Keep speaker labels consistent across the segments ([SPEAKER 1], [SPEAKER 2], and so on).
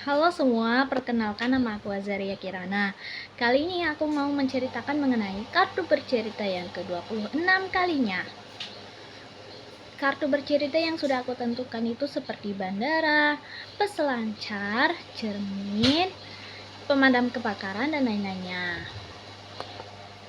[SPEAKER 1] Halo semua, perkenalkan nama aku Azaria Kirana. Kali ini aku mau menceritakan mengenai kartu bercerita yang ke-26 kalinya. Kartu bercerita yang sudah aku tentukan itu seperti bandara, peselancar, cermin, pemadam kebakaran, dan lain-lainnya.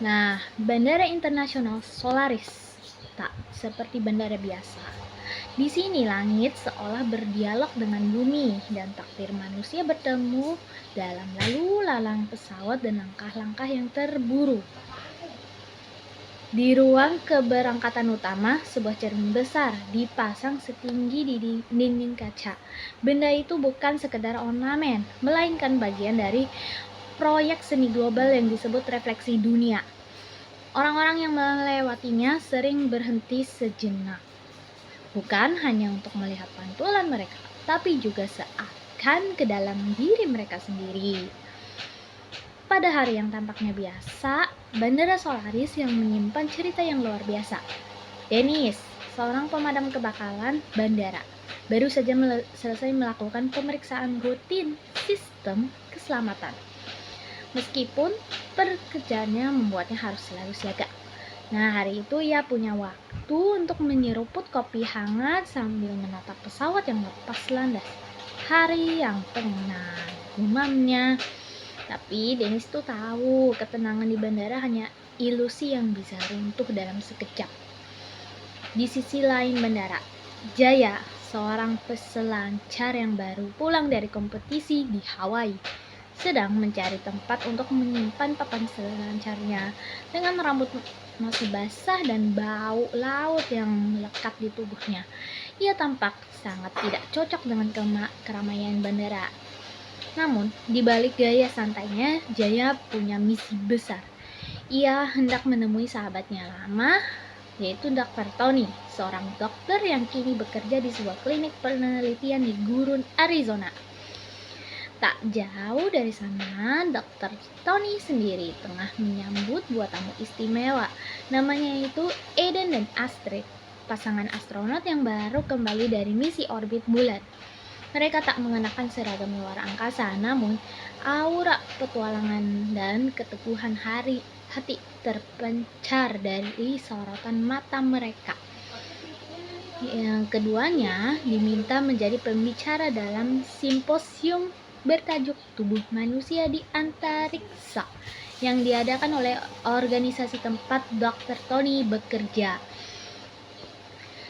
[SPEAKER 1] Nah, Bandara Internasional Solaris tak seperti bandara biasa. Di sini langit seolah berdialog dengan bumi dan takdir manusia bertemu dalam lalu lalang pesawat dan langkah-langkah yang terburu. Di ruang keberangkatan utama, sebuah cermin besar dipasang setinggi di dinding kaca. Benda itu bukan sekedar ornamen, melainkan bagian dari proyek seni global yang disebut refleksi dunia. Orang-orang yang melewatinya sering berhenti sejenak. Bukan hanya untuk melihat pantulan mereka, tapi juga seakan ke dalam diri mereka sendiri. Pada hari yang tampaknya biasa, Bandara Solaris yang menyimpan cerita yang luar biasa. Dennis, seorang pemadam kebakaran bandara, baru saja selesai melakukan pemeriksaan rutin sistem keselamatan. Meskipun pekerjaannya membuatnya harus selalu siaga. Nah, hari itu ia punya waktu untuk menyeruput kopi hangat sambil menatap pesawat yang lepas landas. Hari yang tenang, gumamnya. Tapi Dennis tuh tahu ketenangan di bandara hanya ilusi yang bisa runtuh dalam sekejap. Di sisi lain bandara, Jaya, seorang peselancar yang baru pulang dari kompetisi di Hawaii, sedang mencari tempat untuk menyimpan papan selancarnya. Dengan rambut masih basah dan bau laut yang melekat di tubuhnya, ia tampak sangat tidak cocok dengan keramaian bandara. Namun, di balik gaya santainya, Jaya punya misi besar. Ia hendak menemui sahabatnya lama, yaitu Dr. Tony, seorang dokter yang kini bekerja di sebuah klinik penelitian di gurun Arizona. Tak jauh dari sana, Dr. Tony sendiri tengah menyambut dua tamu istimewa. Namanya itu Eden dan Astrid, pasangan astronot yang baru kembali dari misi orbit bulan. Mereka tak mengenakan seragam luar angkasa, namun aura petualangan dan keteguhan hati terpencar dari sorotan mata mereka. Yang keduanya diminta menjadi pembicara dalam simposium bertajuk Tubuh Manusia di Antariksa yang diadakan oleh organisasi tempat Dr. Tony bekerja.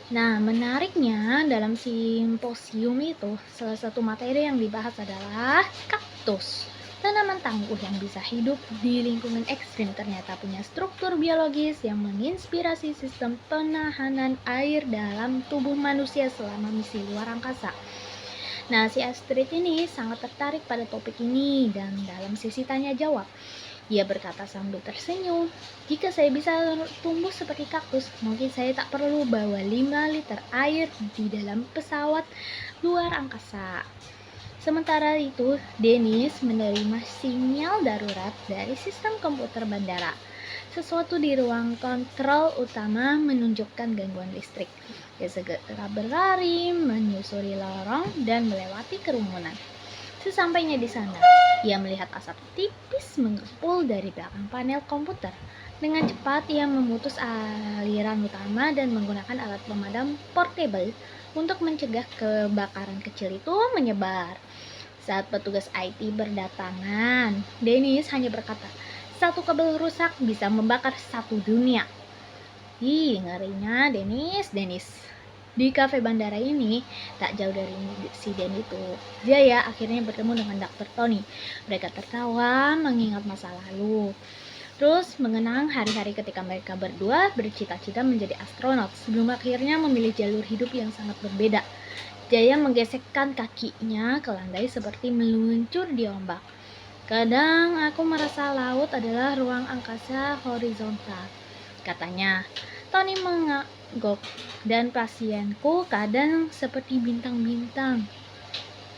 [SPEAKER 1] Nah, menariknya dalam simposium itu, salah satu materi yang dibahas adalah kaktus. Tanaman tangguh yang bisa hidup di lingkungan ekstrim ternyata punya struktur biologis yang menginspirasi sistem penahanan air dalam tubuh manusia selama misi luar angkasa. Nah, si Astrid ini sangat tertarik pada topik ini dan dalam sesi tanya jawab, ia berkata sambil tersenyum, "Jika saya bisa tumbuh seperti kaktus, mungkin saya tak perlu bawa 5 liter air di dalam pesawat luar angkasa." Sementara itu, Dennis menerima sinyal darurat dari sistem komputer bandara. Sesuatu di ruang kontrol utama menunjukkan gangguan listrik. Dia segera berlari, menyusuri lorong, dan melewati kerumunan. Sesampainya di sana, ia melihat asap tipis mengepul dari belakang panel komputer. Dengan cepat, ia memutus aliran utama dan menggunakan alat pemadam portable untuk mencegah kebakaran kecil itu menyebar. Saat petugas IT berdatangan, Dennis hanya berkata, "Satu kabel rusak bisa membakar satu dunia." Ih, ngerinya Dennis. Di kafe bandara ini, tak jauh dari insiden itu, Jaya akhirnya bertemu dengan Dr. Tony. Mereka tertawa mengingat masa lalu. Terus mengenang hari-hari ketika mereka berdua bercita-cita menjadi astronot sebelum akhirnya memilih jalur hidup yang sangat berbeda. Jaya menggesekkan kakinya ke lantai seperti meluncur di ombak. "Kadang aku merasa laut adalah ruang angkasa horizontal," katanya. Tony mengangguk, "Dan pasienku kadang seperti bintang-bintang.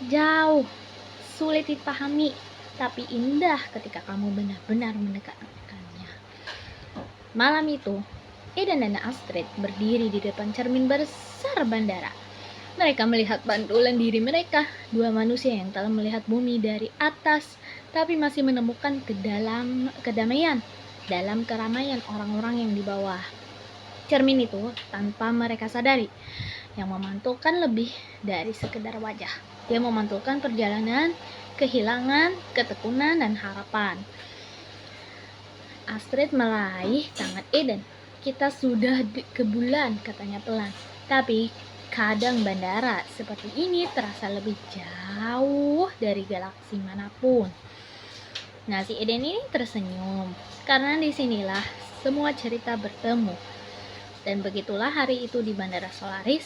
[SPEAKER 1] Jauh, sulit dipahami, tapi indah ketika kamu benar-benar mendekatkannya." Malam itu, Eden dan Astrid berdiri di depan cermin besar bandara. Mereka melihat pantulan diri mereka, dua manusia yang telah melihat bumi dari atas, tapi masih menemukan kedamaian dalam keramaian orang-orang yang di bawah. Cermin itu, tanpa mereka sadari, yang memantulkan lebih dari sekedar wajah. Dia memantulkan perjalanan, kehilangan, ketekunan, dan harapan. Astrid meraih tangan Eden. Kita sudah ke bulan, katanya pelan. Tapi kadang bandara seperti ini terasa lebih jauh dari galaksi manapun. Nah, si Eden ini tersenyum karena disinilah semua cerita bertemu. Dan begitulah hari itu di Bandara Solaris,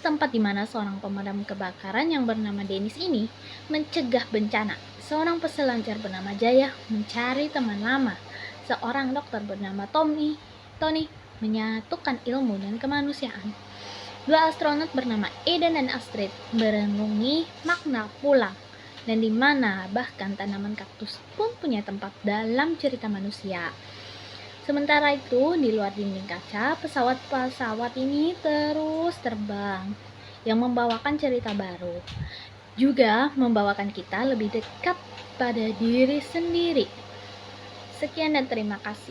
[SPEAKER 1] tempat di mana seorang pemadam kebakaran yang bernama Dennis ini mencegah bencana. Seorang peselancar bernama Jaya mencari teman lama. Seorang dokter bernama Tony menyatukan ilmu dan kemanusiaan. Dua astronot bernama Eden dan Astrid merenungi makna pulang, dan di mana bahkan tanaman kaktus pun punya tempat dalam cerita manusia. Sementara itu, di luar dinding kaca, pesawat-pesawat ini terus terbang, yang membawakan cerita baru, juga membawakan kita lebih dekat pada diri sendiri. Sekian dan terima kasih.